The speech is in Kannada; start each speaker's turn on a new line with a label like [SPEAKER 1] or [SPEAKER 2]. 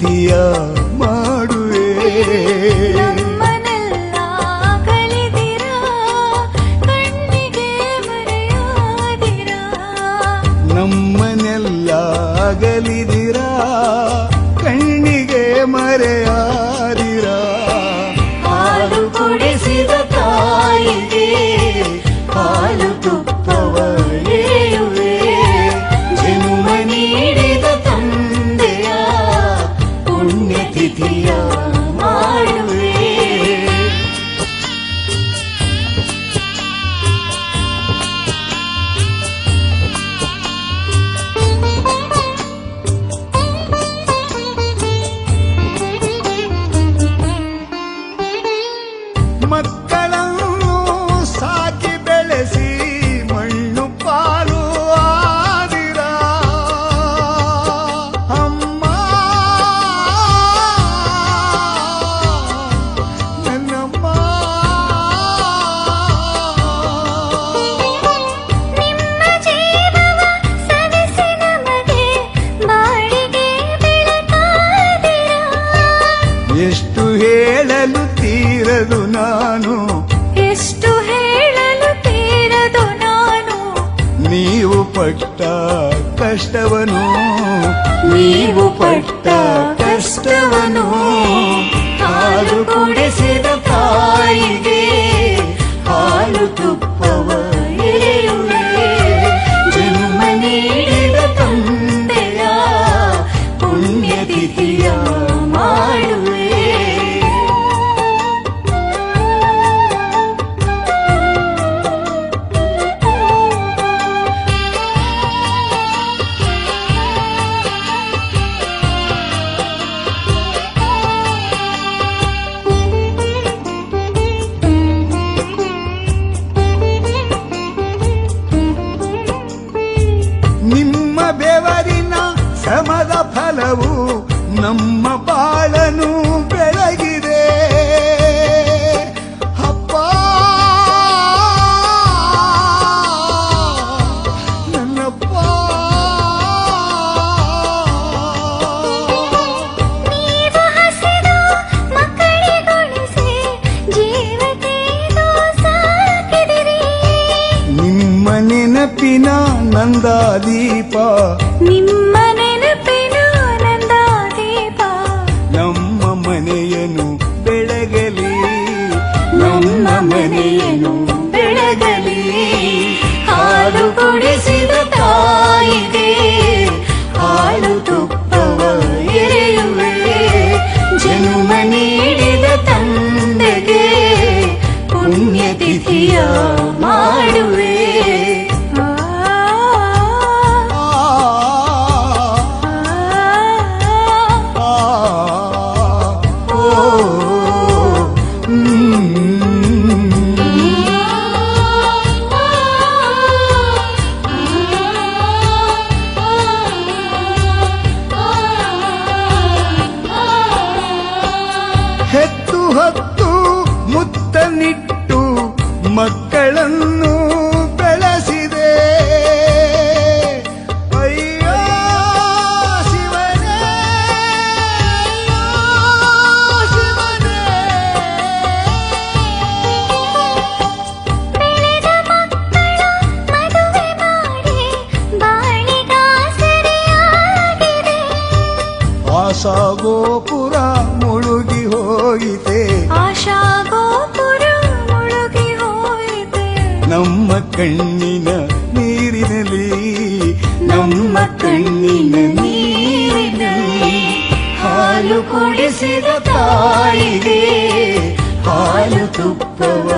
[SPEAKER 1] ತಿಥಿಯ ಮಾಡುವೆ.
[SPEAKER 2] ನಮ್ಮನೆಲ್ಲ ಕಲಿದಿರಾ ಕಣ್ಣಿಗೆ ಮರೆಯಾದಿರಾ.
[SPEAKER 1] ನಮ್ಮನೆಲ್ಲ ಅಗಲಿದಿರಾ ಕಣ್ಣಿಗೆ ಮರೆಯಾದಿರಾ.
[SPEAKER 2] ಹಾಲು ಕುಡಿಸಿದ ತಾಯಿಗೆ ಹಾಲು ತುಪ್ಪವ ಎರೆಯುವೆ. ಜನ್ಮ ನೀಡಿದ ತಂದೆಯ ಪುಣ್ಯತಿಥಿಯ ಮಾಡುವೆ.
[SPEAKER 1] ಮಕ್ಕಳನ್ನು ಸಾಕಿ ಬೆಳೆಸಿ ಮಣ್ಣು ಪಾಲು ಆದಿರಾ. ಅಮ್ಮ ನನ್ನಮ್ಮ.
[SPEAKER 2] ನಿಮ್ಮ ಜೀವವ ಸವಿಸಿ ನಮಗೆ ಬಾಳಿಗೆ ಬೆಳಕಾದಿರಾ.
[SPEAKER 1] ಎಷ್ಟು ಹೇಳಲು ತೀರದು ನಾನು,
[SPEAKER 2] ಎಷ್ಟು ಹೇಳಲು ತೀರದು ನಾನು.
[SPEAKER 1] ನೀವು ಪಟ್ಟ ಕಷ್ಟವನು,
[SPEAKER 2] ನೀವು ಪಟ್ಟ ಕಷ್ಟವನು. ಹಾಲು ಕುಡಿಸಿದ ತಾಯಿಗೆ ಹಾಲು ತುಪ್ಪವ ಎರೆಯುವೆ. ಜನ್ಮ ನೀಡಿದ ತಂದೆಯ ಪುಣ್ಯತಿಥಿಯ ಮಾಡುವೆ.
[SPEAKER 1] ನಿಮ್ಮ ಬೆವರಿನ ಶ್ರಮದ ಫಲವು ನಮ್ಮ ಬಾಳನು ಬೆಳಗಿದೆ. ಅಪ್ಪ ನನ್ನಪ್ಪ.
[SPEAKER 2] ನೀವು ಹಸಿದು ಮಕ್ಕಳಿಗೊಳಿಸಿ ಜೀವಕೇನು ಸಾಕಿದಿರಿ.
[SPEAKER 1] ನಿಮ್ಮ ನೆನಪಿನ ನಂದಾದೀಪ,
[SPEAKER 2] ನಿಮ್ಮ ನೆನಪಿನ ನಂದಾದೀಪ
[SPEAKER 1] ನಮ್ಮ ಮನೆಯನ್ನು ಬೆಳಗಲಿ,
[SPEAKER 2] ನಮ್ಮ ಮನೆಯನ್ನು ಬೆಳಗಲಿ. ಹಾಲು ಕುಡಿಸಿದ ತಾಯಿಗೆ ಹಾಲು ತುಪ್ಪವ ಎರೆಯುವೆ. ಜನ್ಮ ನೀಡಿದ ತಂದೆಗೆ ಪುಣ್ಯತಿಥಿಯ ಮಾಡುವೆ.
[SPEAKER 1] ಹೆತ್ತು ಹೊತ್ತು ಮುತ್ತನಿಟ್ಟು ಮಕ್ಕಳನ್ನು ಬೆಳೆಸಿದೆ. ಅಯ್ಯೋ ಶಿವನೇ, ಅಯ್ಯೋ ಶಿವನೇ.
[SPEAKER 2] ಬೆಳೆದ ಮಕ್ಕಳ ಮದುವೆ ಮಾಡಿ ಬಾಳಿಗಾಸರೆಯಾಗಿದೆ.
[SPEAKER 1] ಆಶಾ ಗೋಪುರ ಮುಳುಗಿ ಹೋಯಿತೆ,
[SPEAKER 2] ಆಶಾ ಗೋಪುರ ಮುಳುಗಿ ಹೋಯಿತೆ.
[SPEAKER 1] ನಮ್ಮ ಕಣ್ಣಿನ ನೀರಿನಲ್ಲಿ,
[SPEAKER 2] ನಮ್ಮ ಕಣ್ಣಿನ ನೀರಿನಲ್ಲಿ. ಹಾಲು ಕುಡಿಸಿದ ತಾಯಿಗೆ ಹಾಲು ತುಪ್ಪವ